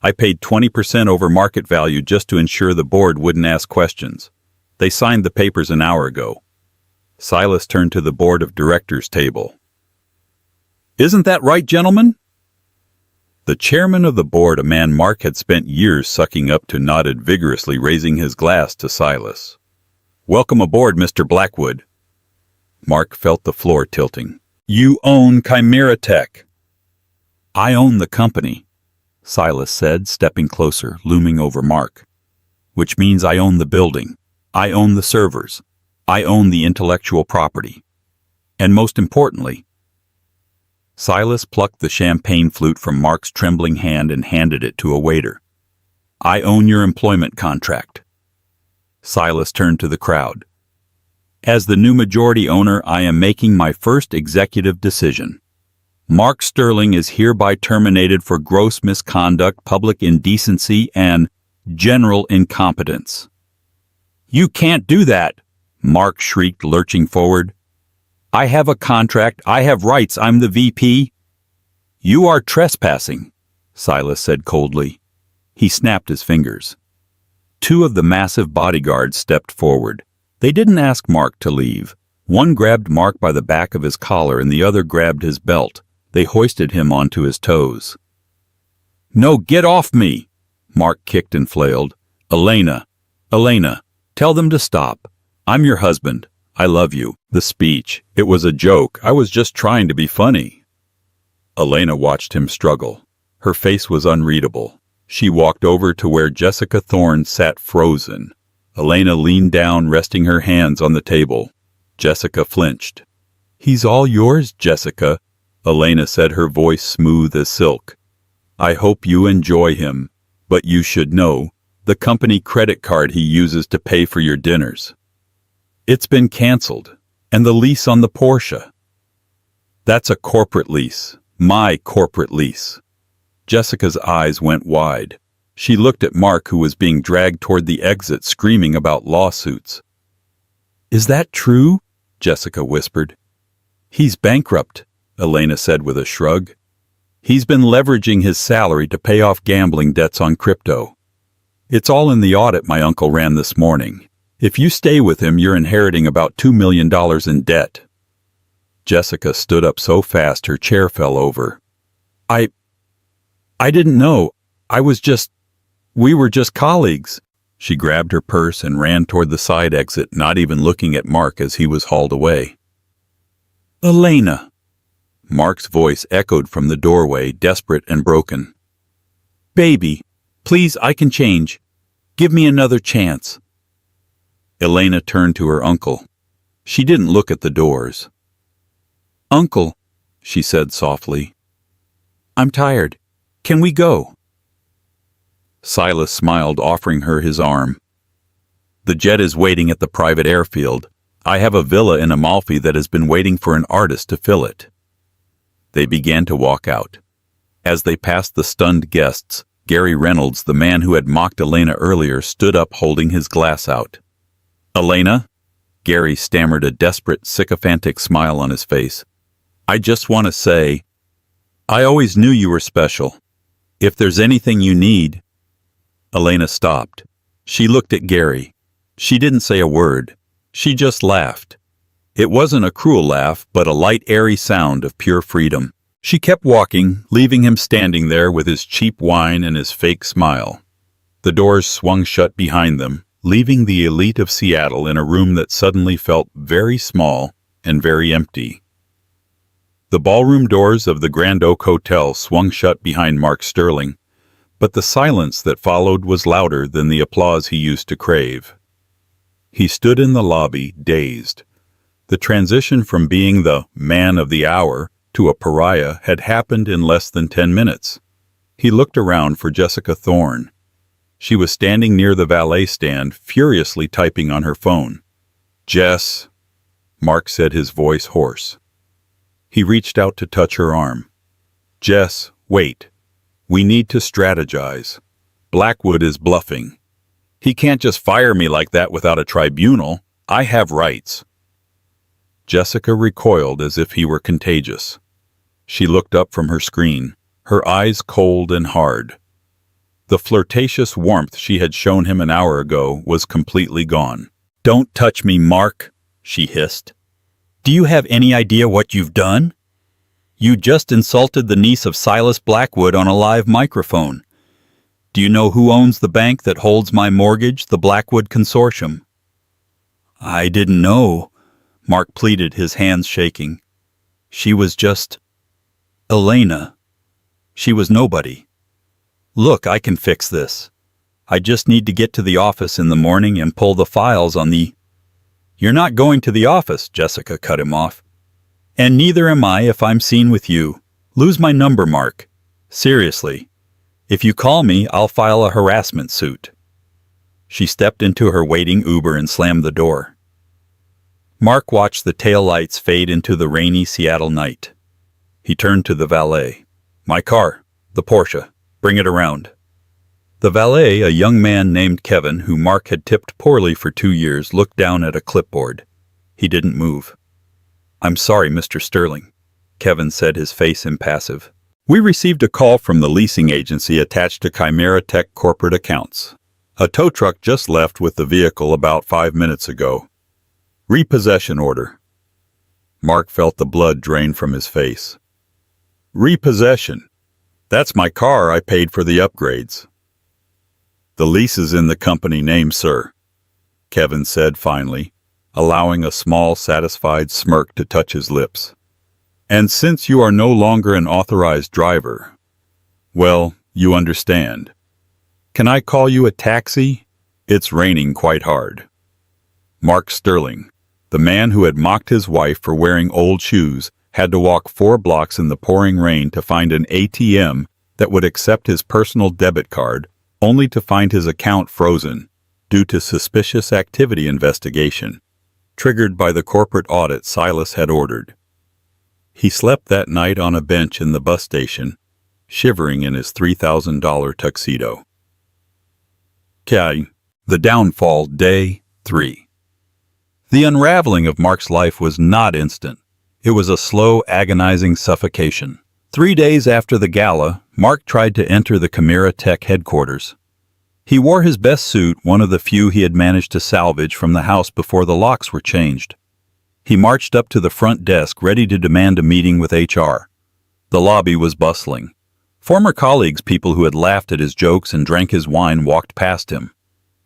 Speaker 1: I paid 20% over market value just to ensure the board wouldn't ask questions. They signed the papers an hour ago. Silas turned to the board of directors table. Isn't that right, gentlemen? The chairman of the board, a man Mark had spent years sucking up to, nodded vigorously, raising his glass to Silas. Welcome aboard, Mr. Blackwood. Mark felt the floor tilting. You own Chimera Tech. I own the company, Silas said, stepping closer, looming over Mark. Which means I own the building. I own the servers. I own the intellectual property. And most importantly, Silas plucked the champagne flute from Mark's trembling hand and handed it to a waiter. I own your employment contract. Silas turned to the crowd. As the new majority owner, I am making my first executive decision. Mark Sterling is hereby terminated for gross misconduct, public indecency, and general incompetence. You can't do that, Mark shrieked, lurching forward. I have a contract. I have rights. I'm the VP. You are trespassing, Silas said coldly. He snapped his fingers. 2 of the massive bodyguards stepped forward. They didn't ask Mark to leave. One grabbed Mark by the back of his collar and the other grabbed his belt. They hoisted him onto his toes. No, get off me! Mark kicked and flailed. Elena, tell them to stop. I'm your husband. I love you. The speech. It was a joke. I was just trying to be funny. Elena watched him struggle. Her face was unreadable. She walked over to where Jessica Thorne sat frozen. Elena leaned down, resting her hands on the table. Jessica flinched. He's all yours, Jessica, Elena said, her voice smooth as silk. I hope you enjoy him, but you should know, the company credit card he uses to pay for your dinners. It's been canceled, and the lease on the Porsche. That's a corporate lease, my corporate lease. Jessica's eyes went wide. She looked at Mark, who was being dragged toward the exit, screaming about lawsuits. Is that true? Jessica whispered. He's bankrupt, Elena said with a shrug. He's been leveraging his salary to pay off gambling debts on crypto. It's all in the audit my uncle ran this morning. If you stay with him, you're inheriting about $2 million in debt. Jessica stood up so fast her chair fell over. I didn't know. We were just colleagues. She grabbed her purse and ran toward the side exit, not even looking at Mark as he was hauled away. Elena! Mark's voice echoed from the doorway, desperate and broken. Baby, please, I can change. Give me another chance. Elena turned to her uncle. She didn't look at the doors. Uncle, she said softly. I'm tired. Can we go? Silas smiled, offering her his arm. The jet is waiting at the private airfield. I have a villa in Amalfi that has been waiting for an artist to fill it. They began to walk out. As they passed the stunned guests, Gary Reynolds, the man who had mocked Elena earlier, stood up holding his glass out. Elena? Gary stammered, a desperate, sycophantic smile on his face. I just want to say, I always knew you were special. If there's anything you need... Elena stopped. She looked at Gary. She didn't say a word. She just laughed. It wasn't a cruel laugh, but a light, airy sound of pure freedom. She kept walking, leaving him standing there with his cheap wine and his fake smile. The doors swung shut behind them, leaving the elite of Seattle in a room that suddenly felt very small and very empty. The ballroom doors of the Grand Oak Hotel swung shut behind Mark Sterling, but the silence that followed was louder than the applause he used to crave. He stood in the lobby, dazed. The transition from being the man of the hour to a pariah had happened in less than 10 minutes. He looked around for Jessica Thorne. She was standing near the valet stand, furiously typing on her phone. "Jess," Mark said, his voice hoarse. He reached out to touch her arm. "Jess, wait. We need to strategize. Blackwood is bluffing. He can't just fire me like that without a tribunal. I have rights." Jessica recoiled as if he were contagious. She looked up from her screen, her eyes cold and hard. The flirtatious warmth she had shown him an hour ago was completely gone. "Don't touch me, Mark," she hissed. "Do you have any idea what you've done? You just insulted the niece of Silas Blackwood on a live microphone. Do you know who owns the bank that holds my mortgage, the Blackwood Consortium?" "I didn't know," Mark pleaded, his hands shaking. "She was just Elena. She was nobody. Look, I can fix this. I just need to get to the office in the morning and pull the files on the—" "You're not going to the office," Jessica cut him off. "And neither am I if I'm seen with you. Lose my number, Mark. Seriously. If you call me, I'll file a harassment suit." She stepped into her waiting Uber and slammed the door. Mark watched the taillights fade into the rainy Seattle night. He turned to the valet. "My car, the Porsche. Bring it around." The valet, a young man named Kevin, who Mark had tipped poorly for 2 years, looked down at a clipboard. He didn't move. "I'm sorry, Mr. Sterling," Kevin said, his face impassive. "We received a call from the leasing agency attached to Chimera Tech corporate accounts. A tow truck just left with the vehicle about 5 minutes ago. Repossession order." Mark felt the blood drain from his face. "Repossession? That's my car. I paid for the upgrades." "The lease is in the company name, sir," Kevin said finally, allowing a small, satisfied smirk to touch his lips. "And since you are no longer an authorized driver, well, you understand. Can I call you a taxi? It's raining quite hard." Mark Sterling, the man who had mocked his wife for wearing old shoes, had to walk 4 blocks in the pouring rain to find an ATM that would accept his personal debit card, only to find his account frozen due to suspicious activity investigation, triggered by the corporate audit Silas had ordered. He slept that night on a bench in the bus station, shivering in his $3,000 tuxedo. The Downfall, Day 3. The unraveling of Mark's life was not instant. It was a slow, agonizing suffocation. 3 days after the gala, Mark tried to enter the Chimera Tech headquarters. He wore his best suit, one of the few he had managed to salvage from the house before the locks were changed. He marched up to the front desk, ready to demand a meeting with HR. The lobby was bustling. Former colleagues, people who had laughed at his jokes and drank his wine, walked past him.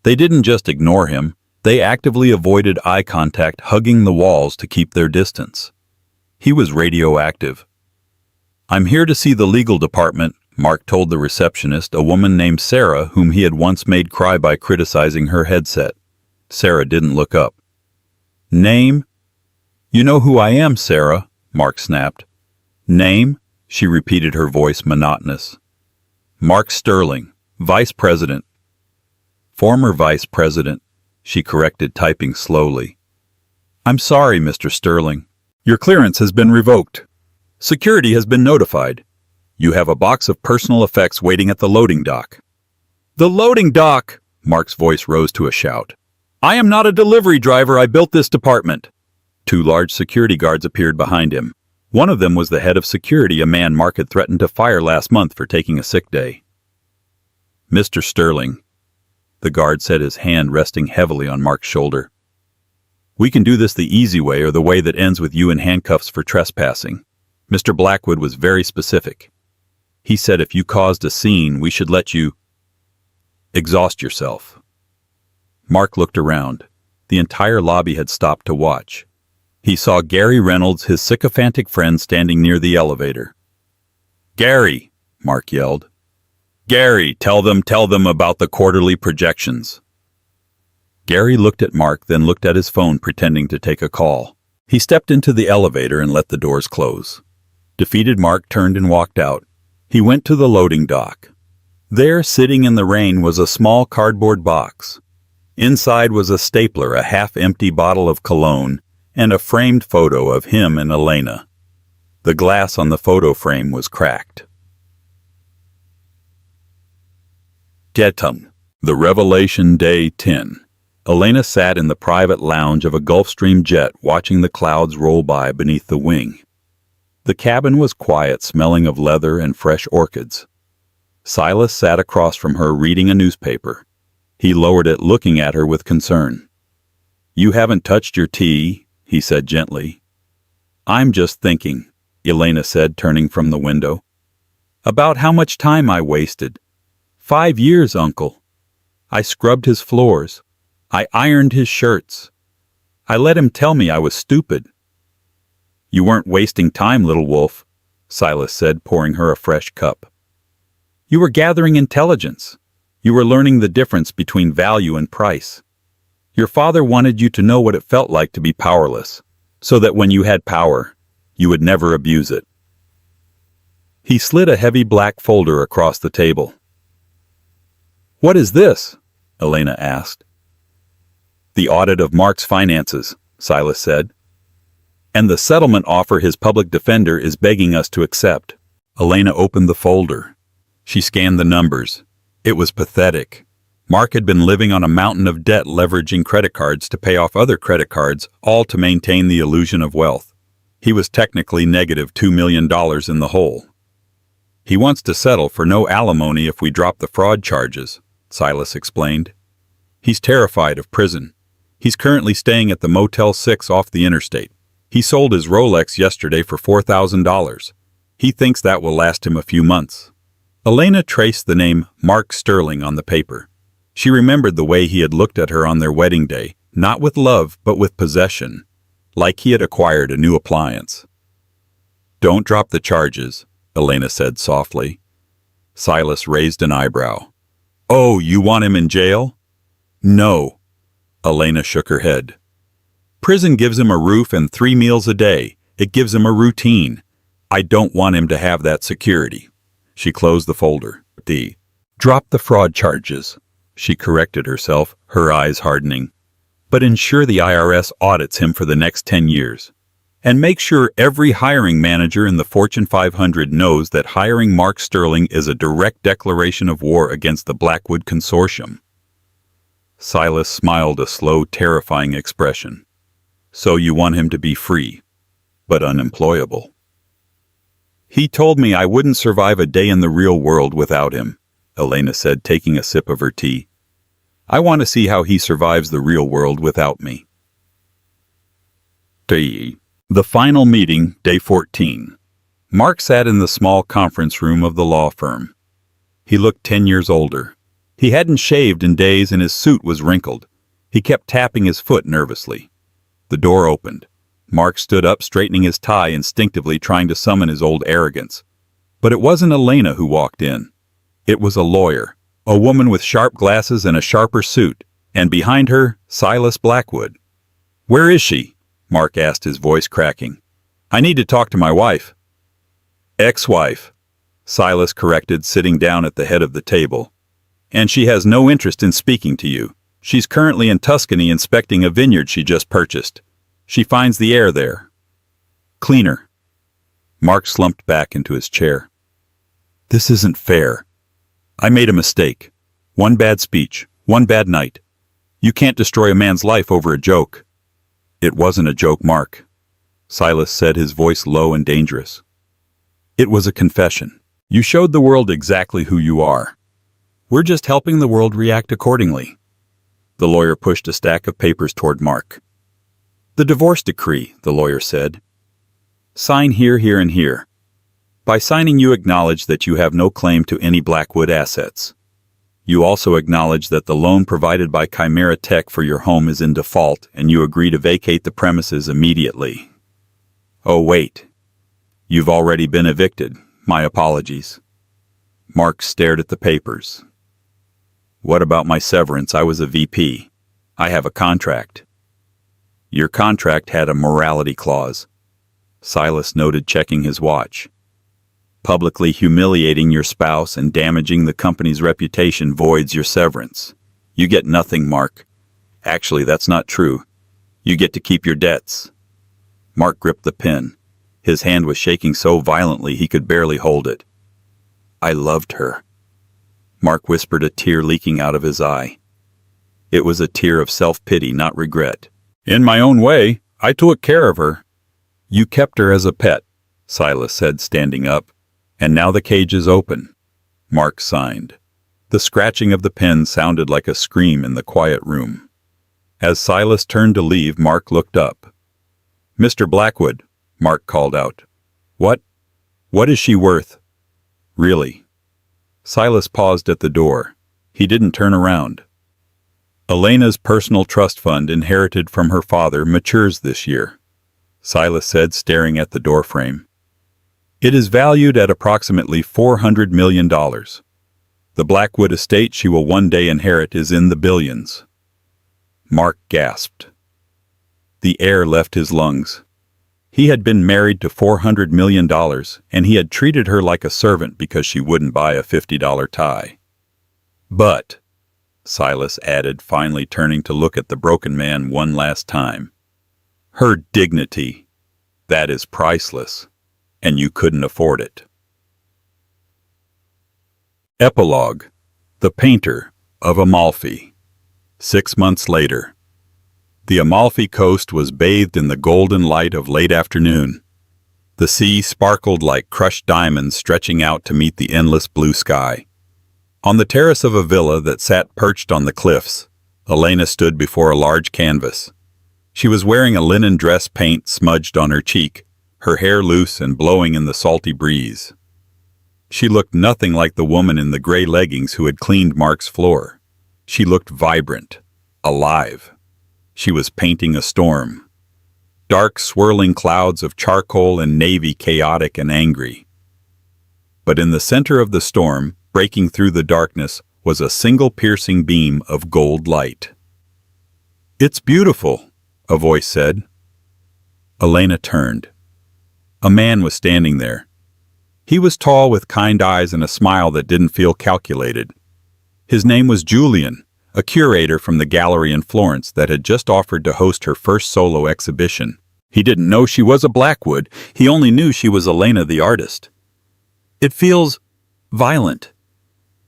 Speaker 1: They didn't just ignore him. They actively avoided eye contact, hugging the walls to keep their distance. He was radioactive. "I'm here to see the legal department," Mark told the receptionist, a woman named Sarah, whom he had once made cry by criticizing her headset. Sarah didn't look up. "Name?" "You know who I am, Sarah," Mark snapped. "Name?" She repeated, her voice monotonous. "Mark Sterling, Vice President." "Former Vice President," she corrected, typing slowly. "I'm sorry, Mr. Sterling. Your clearance has been revoked. Security has been notified. You have a box of personal effects waiting at the loading dock." "The loading dock!" Mark's voice rose to a shout. "I am not a delivery driver. I built this department." 2 large security guards appeared behind him. One of them was the head of security, a man Mark had threatened to fire last month for taking a sick day. "Mr. Sterling," the guard said, his hand resting heavily on Mark's shoulder. "We can do this the easy way or the way that ends with you in handcuffs for trespassing. Mr. Blackwood was very specific. He said if you caused a scene, we should let you exhaust yourself." Mark looked around. The entire lobby had stopped to watch. He saw Gary Reynolds, his sycophantic friend, standing near the elevator. "Gary," Mark yelled. "Gary, tell them about the quarterly projections." Gary looked at Mark, then looked at his phone, pretending to take a call. He stepped into the elevator and let the doors close. Defeated Mark turned and walked out. He went to the loading dock. There, sitting in the rain, was a small cardboard box. Inside was a stapler, a half-empty bottle of cologne, and a framed photo of him and Elena. The glass on the photo frame was cracked. Getum. The Revelation Day 10. Elena sat in the private lounge of a Gulfstream jet watching the clouds roll by beneath the wing. The cabin was quiet, smelling of leather and fresh orchids. Silas sat across from her reading a newspaper. He lowered it, looking at her with concern. "You haven't touched your tea," he said gently. "I'm just thinking," Elena said, turning from the window, "about how much time I wasted. 5 years, Uncle. I scrubbed his floors. I ironed his shirts. I let him tell me I was stupid." "You weren't wasting time, little wolf," Silas said, pouring her a fresh cup. "You were gathering intelligence. You were learning the difference between value and price. Your father wanted you to know what it felt like to be powerless, so that when you had power, you would never abuse it." He slid a heavy black folder across the table. "What is this?" Elena asked. "The audit of Mark's finances," Silas said. "And the settlement offer his public defender is begging us to accept." Elena opened the folder. She scanned the numbers. It was pathetic. Mark had been living on a mountain of debt, leveraging credit cards to pay off other credit cards, all to maintain the illusion of wealth. He was technically negative $2 million in the hole. "He wants to settle for no alimony if we drop the fraud charges," Silas explained. "He's terrified of prison. He's currently staying at the Motel 6 off the interstate. He sold his Rolex yesterday for $4,000. He thinks that will last him a few months." Elena traced the name Mark Sterling on the paper. She remembered the way he had looked at her on their wedding day, not with love, but with possession, like he had acquired a new appliance. "Don't drop the charges," Elena said softly. Silas raised an eyebrow. "Oh, you want him in jail?" "No." Elena shook her head. "Prison gives him a roof and 3 meals a day. It gives him a routine. I don't want him to have that security." She closed the folder. "Drop the fraud charges," she corrected herself, her eyes hardening. "But ensure the IRS audits him for the next 10 years. And make sure every hiring manager in the Fortune 500 knows that hiring Mark Sterling is a direct declaration of war against the Blackwood Consortium." Silas smiled a slow, terrifying expression. "So you want him to be free, but unemployable." "He told me I wouldn't survive a day in the real world without him," Elena said, taking a sip of her tea. "I want to see how he survives the real world without me." The final meeting, day 14. Mark sat in the small conference room of the law firm. He looked 10 years older. He hadn't shaved in days and his suit was wrinkled. He kept tapping his foot nervously. The door opened. Mark stood up, straightening his tie, instinctively trying to summon his old arrogance. But it wasn't Elena who walked in. It was a lawyer, a woman with sharp glasses and a sharper suit, and behind her, Silas Blackwood. "Where is she?" Mark asked, his voice cracking. "I need to talk to my wife." "Ex-wife," Silas corrected, sitting down at the head of the table. "And she has no interest in speaking to you. She's currently in Tuscany inspecting a vineyard she just purchased. She finds the air there cleaner." Mark slumped back into his chair. "This isn't fair. I made a mistake. One bad speech, one bad night. You can't destroy a man's life over a joke." "It wasn't a joke, Mark," Silas said, his voice low and dangerous. "It was a confession. You showed the world exactly who you are. We're just helping the world react accordingly." The lawyer pushed a stack of papers toward Mark. "The divorce decree," the lawyer said. "Sign here, here, and here. By signing, you acknowledge that you have no claim to any Blackwood assets. You also acknowledge that the loan provided by Chimera Tech for your home is in default, and you agree to vacate the premises immediately." "Oh, wait. You've already been evicted. My apologies." Mark stared at the papers. "What about my severance? I was a VP. I have a contract." Your contract had a morality clause. Silas noted, checking his watch. Publicly humiliating your spouse and damaging the company's reputation voids your severance. You get nothing, Mark. Actually, that's not true. You get to keep your debts. Mark gripped the pen. His hand was shaking so violently he could barely hold it. I loved her. Mark whispered, a tear leaking out of his eye. It was a tear of self-pity, not regret. In my own way, I took care of her. You kept her as a pet, Silas said, standing up. And now the cage is open. Mark signed. The scratching of the pen sounded like a scream in the quiet room. As Silas turned to leave, Mark looked up. Mr. Blackwood, Mark called out. What? What is she worth? Really? Silas paused at the door. He didn't turn around. Elena's personal trust fund inherited from her father matures this year, Silas said, staring at the doorframe. It is valued at approximately $400 million. The Blackwood estate she will one day inherit is in the billions. Mark gasped. The air left his lungs. He had been married to $400 million, and he had treated her like a servant because she wouldn't buy a $50 tie. But, Silas added, finally turning to look at the broken man one last time, her dignity, that is priceless, and you couldn't afford it. Epilogue: The Painter of Amalfi. 6 months later. The Amalfi coast was bathed in the golden light of late afternoon. The sea sparkled like crushed diamonds stretching out to meet the endless blue sky. On the terrace of a villa that sat perched on the cliffs, Elena stood before a large canvas. She was wearing a linen dress, paint smudged on her cheek, her hair loose and blowing in the salty breeze. She looked nothing like the woman in the gray leggings who had cleaned Mark's floor. She looked vibrant, alive. She was painting a storm. Dark, swirling clouds of charcoal and navy, chaotic and angry. But in the center of the storm, breaking through the darkness, was a single piercing beam of gold light. "It's beautiful," a voice said. Elena turned. A man was standing there. He was tall, with kind eyes and a smile that didn't feel calculated. His name was Julian, a curator from the gallery in Florence that had just offered to host her first solo exhibition. He didn't know she was a Blackwood, he only knew she was Elena the artist. "It feels violent,"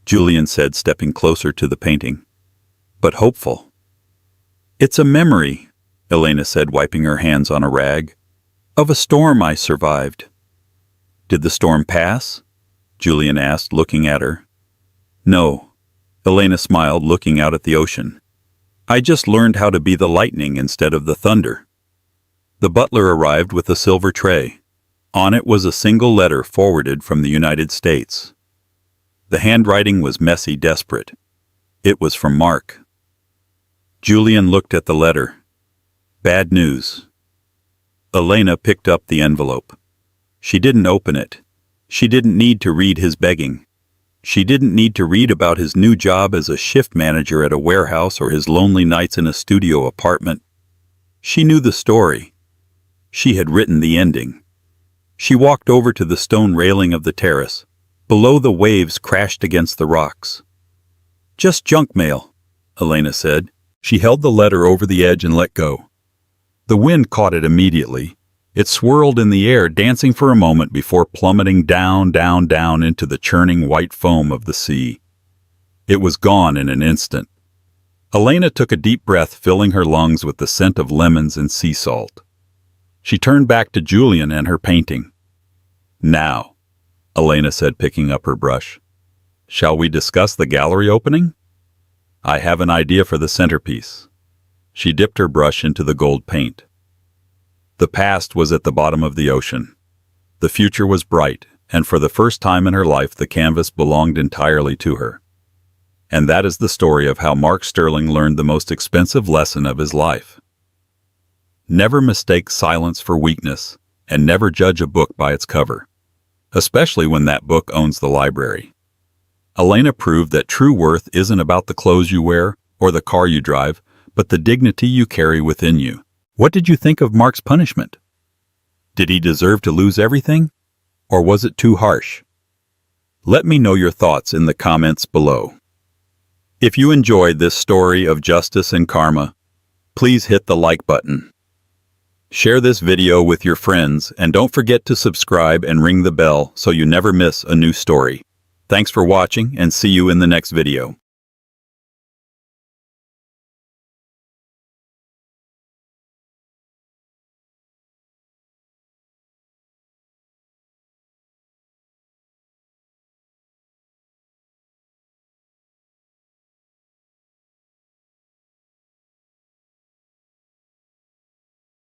Speaker 1: Julian said, stepping closer to the painting. "But hopeful." "It's a memory," Elena said, wiping her hands on a rag, "of a storm I survived." "Did the storm pass?" Julian asked, looking at her. "No." Elena smiled, looking out at the ocean. "I just learned how to be the lightning instead of the thunder." The butler arrived with a silver tray. On it was a single letter forwarded from the United States. The handwriting was messy, desperate. It was from Mark. Julian looked at the letter. Bad news. Elena picked up the envelope. She didn't open it. She didn't need to read his begging. She didn't need to read about his new job as a shift manager at a warehouse or his lonely nights in a studio apartment. She knew the story. She had written the ending. She walked over to the stone railing of the terrace. Below, the waves crashed against the rocks. "Just junk mail," Elena said. She held the letter over the edge and let go. The wind caught it immediately. It swirled in the air, dancing for a moment before plummeting down, down, down into the churning white foam of the sea. It was gone in an instant. Elena took a deep breath, filling her lungs with the scent of lemons and sea salt. She turned back to Julian and her painting. "Now," Elena said, picking up her brush, "shall we discuss the gallery opening? I have an idea for the centerpiece." She dipped her brush into the gold paint. The past was at the bottom of the ocean. The future was bright, and for the first time in her life the canvas belonged entirely to her. And that is the story of how Mark Sterling learned the most expensive lesson of his life. Never mistake silence for weakness, and never judge a book by its cover, especially when that book owns the library. Elena proved that true worth isn't about the clothes you wear or the car you drive, but the dignity you carry within you. What did you think of Mark's punishment? Did he deserve to lose everything? Or was it too harsh? Let me know your thoughts in the comments below. If you enjoyed this story of justice and karma, please hit the like button. Share this video with your friends and don't forget to subscribe and ring the bell so you never miss a new story. Thanks for watching and see you in the next video.